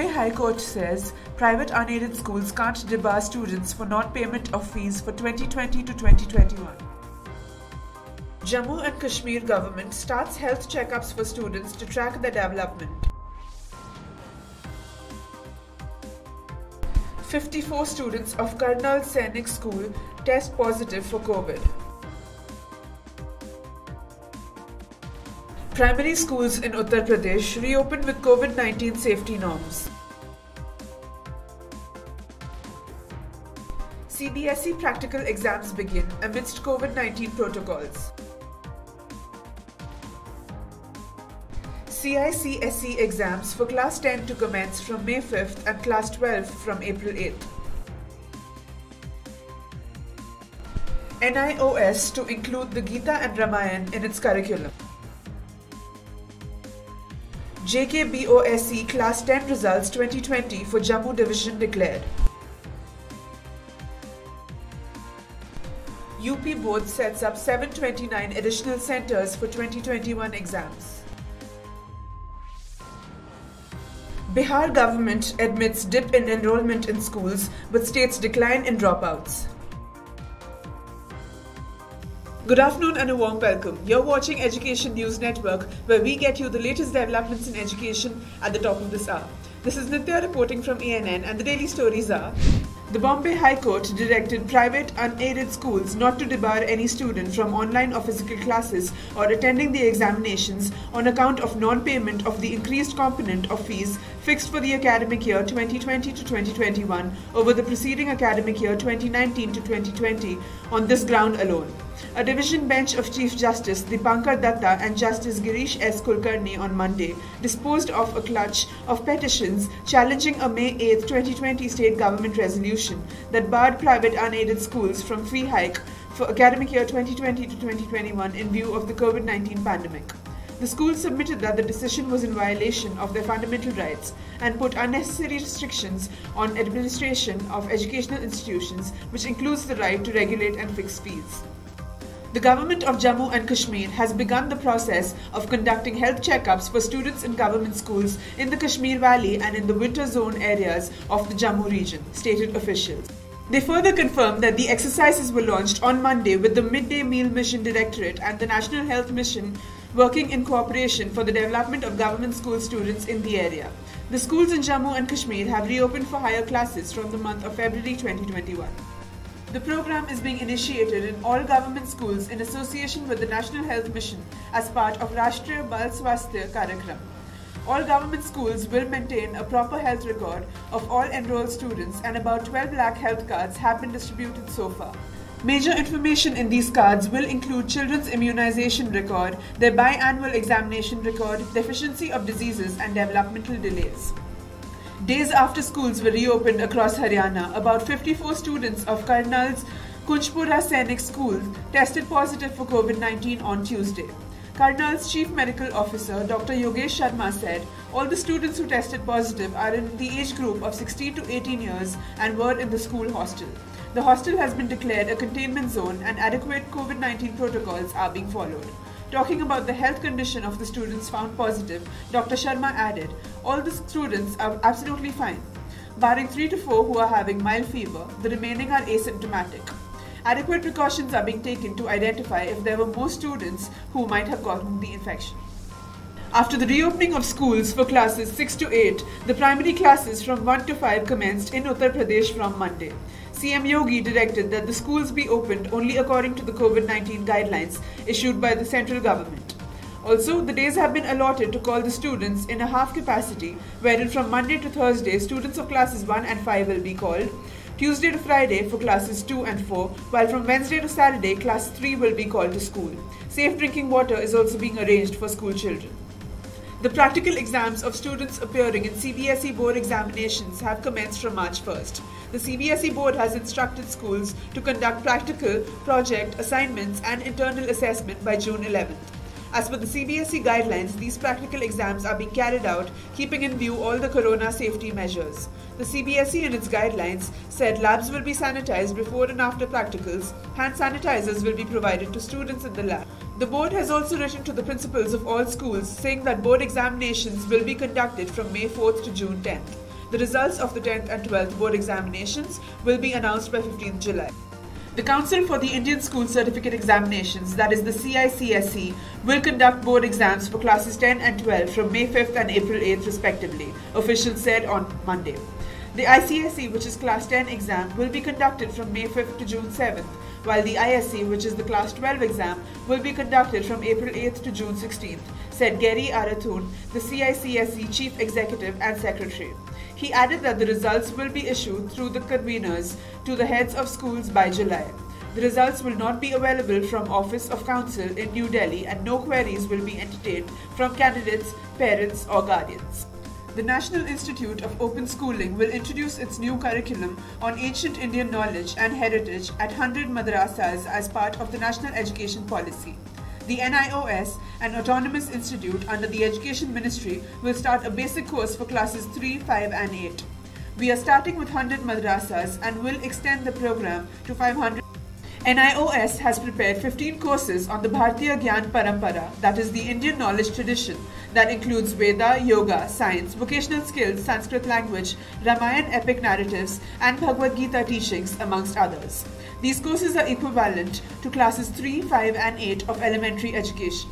Bombay High Court says private unaided schools can't debar students for non-payment of fees for 2020 to 2021. Jammu and Kashmir government starts health checkups for students to track their development. 54 students of Karnal Sainik School test positive for COVID. Primary schools in Uttar Pradesh reopened with COVID-19 safety norms. CBSE practical exams begin amidst COVID-19 protocols. CICSE exams for Class 10 to commence from May 5th and Class 12 from April 8th. NIOS to include the Gita and Ramayan in its curriculum. JKBOSE Class 10 results 2020 for Jammu Division declared. UP Board sets up 729 additional centres for 2021 exams. Bihar government admits dip in enrollment in schools but states decline in dropouts. Good afternoon and a warm welcome. You're watching Education News Network, where we get you the latest developments in education at the top of this hour. This is Nitya reporting from ENN, and the daily stories are: the Bombay High Court directed private unaided schools not to debar any student from online or physical classes or attending the examinations on account of non-payment of the increased component of fees fixed for the academic year 2020 to 2021 over the preceding academic year 2019 to 2020 on this ground alone. A division bench of Chief Justice Dipankar Datta and Justice Girish S. Kulkarni on Monday disposed of a clutch of petitions challenging a May 8, 2020 state government resolution that barred private unaided schools from fee hike for academic year 2020 to 2021 in view of the COVID-19 pandemic. The schools submitted that the decision was in violation of their fundamental rights and put unnecessary restrictions on administration of educational institutions, which includes the right to regulate and fix fees. The government of Jammu and Kashmir has begun the process of conducting health checkups for students in government schools in the Kashmir Valley and in the winter zone areas of the Jammu region, stated officials. They further confirmed that the exercises were launched on Monday with the Midday Meal Mission Directorate and the National Health Mission working in cooperation for the development of government school students in the area. The schools in Jammu and Kashmir have reopened for higher classes from the month of February 2021. The program is being initiated in all government schools in association with the National Health Mission as part of Rashtriya Bal Swasthya Karyakram. All government schools will maintain a proper health record of all enrolled students, and about 12 lakh health cards have been distributed so far. Major information in these cards will include children's immunization record, their biannual examination record, deficiency of diseases and developmental delays. Days after schools were reopened across Haryana, about 54 students of Karnal's Kunjpura Sainik School tested positive for COVID-19 on Tuesday. Karnal's Chief Medical Officer Dr. Yogesh Sharma said all the students who tested positive are in the age group of 16 to 18 years and were in the school hostel. The hostel has been declared a containment zone and adequate COVID-19 protocols are being followed. Talking about the health condition of the students found positive, Dr. Sharma added, all the students are absolutely fine. Barring 3 to 4 who are having mild fever, the remaining are asymptomatic. Adequate precautions are being taken to identify if there were more students who might have gotten the infection. After the reopening of schools for classes 6 to 8, the primary classes from 1 to 5 commenced in Uttar Pradesh from Monday. CM Yogi directed that the schools be opened only according to the COVID-19 guidelines issued by the central government. Also, the days have been allotted to call the students in a half capacity, wherein from Monday to Thursday, students of classes 1 and 5 will be called, Tuesday to Friday for classes 2 and 4, while from Wednesday to Saturday, class 3 will be called to school. Safe drinking water is also being arranged for school children. The practical exams of students appearing in CBSE board examinations have commenced from March 1st. The CBSE board has instructed schools to conduct practical, project, assignments and internal assessment by June 11th. As per the CBSE guidelines, these practical exams are being carried out keeping in view all the corona safety measures. The CBSE in its guidelines said labs will be sanitized before and after practicals, hand sanitizers will be provided to students in the lab. The board has also written to the principals of all schools saying that board examinations will be conducted from May 4th to June 10th. The results of the 10th and 12th board examinations will be announced by 15th July. The Council for the Indian School Certificate Examinations, that is the CICSE, will conduct board exams for classes 10 and 12 from May 5th and April 8th respectively, officials said on Monday. The ICSE, which is Class 10 exam, will be conducted from May 5th to June 7th, while the ISE, which is the Class 12 exam, will be conducted from April 8th to June 16th, said Gary Arathun, the CICSE Chief Executive and Secretary. He added that the results will be issued through the conveners to the heads of schools by July. The results will not be available from Office of Council in New Delhi, and no queries will be entertained from candidates, parents or guardians. The National Institute of Open Schooling will introduce its new curriculum on ancient Indian knowledge and heritage at 100 madrasas as part of the National Education Policy. The NIOS, an autonomous institute under the Education Ministry, will start a basic course for classes 3, 5 and 8. We are starting with 100 madrasas and will extend the program to 500. NIOS has prepared 15 courses on the Bharatiya Gyan Parampara, that is the Indian knowledge tradition, that includes Veda, Yoga, Science, Vocational Skills, Sanskrit language, Ramayana epic narratives and Bhagavad Gita teachings, amongst others. These courses are equivalent to classes 3, 5 and 8 of elementary education.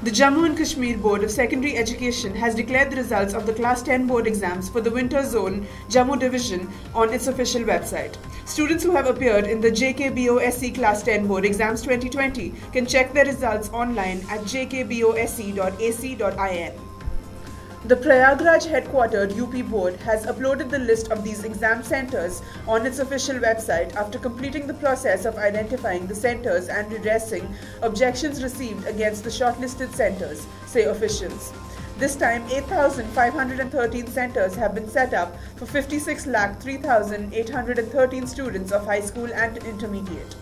The Jammu and Kashmir Board of Secondary Education has declared the results of the Class 10 board exams for the Winter Zone Jammu Division on its official website. Students who have appeared in the JKBOSE Class 10 board exams 2020 can check their results online at jkbose.ac.in. The Prayagraj headquartered UP board has uploaded the list of these exam centers on its official website after completing the process of identifying the centers and redressing objections received against the shortlisted centers, say officials. This time, 8,513 centers have been set up for 56,03,813 students of high school and intermediate.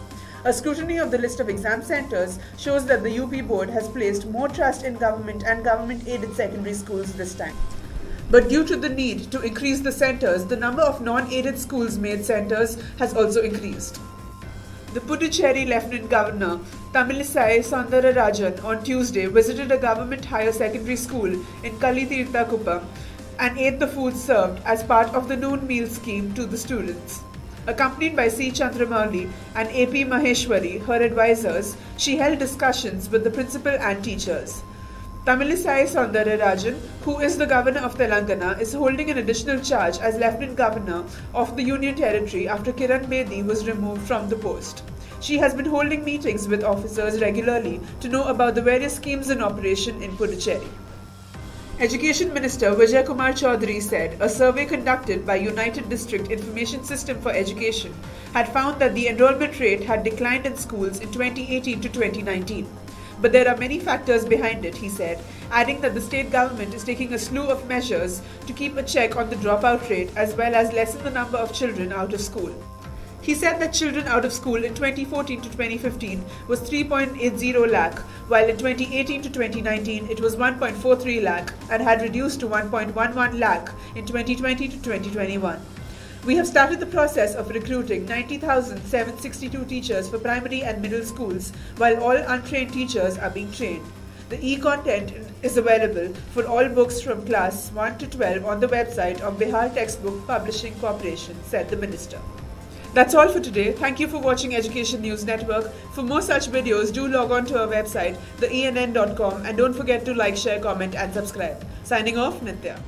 A scrutiny of the list of exam centers shows that the UP board has placed more trust in government and government-aided secondary schools this time. But due to the need to increase the centers, the number of non-aided schools made centers has also increased. The Puducherry Lieutenant Governor Tamilisai Soundararajan on Tuesday visited a government higher secondary school in Kalitirthakuppam and ate the food served as part of the noon meal scheme to the students. Accompanied by C. Chandramouli and A.P. Maheshwari, her advisors, she held discussions with the principal and teachers. Tamilisai Soundararajan, who is the governor of Telangana, is holding an additional charge as Lieutenant Governor of the Union Territory after Kiran Bedi was removed from the post. She has been holding meetings with officers regularly to know about the various schemes in operation in Puducherry. Education Minister Vijay Kumar Chaudhary said a survey conducted by United District Information System for Education had found that the enrollment rate had declined in schools in 2018 to 2019. But there are many factors behind it, he said, adding that the state government is taking a slew of measures to keep a check on the dropout rate as well as lessen the number of children out of school. He said that children out of school in 2014 to 2015 was 3.80 lakh, while in 2018 to 2019 it was 1.43 lakh and had reduced to 1.11 lakh in 2020 to 2021. We have started the process of recruiting 90,762 teachers for primary and middle schools, while all untrained teachers are being trained. The e-content is available for all books from class 1 to 12 on the website of Bihar Textbook Publishing Corporation, said the minister. That's all for today. Thank you for watching Education News Network. For more such videos, do log on to our website, theenn.com, and don't forget to like, share, comment and subscribe. Signing off, Nitya.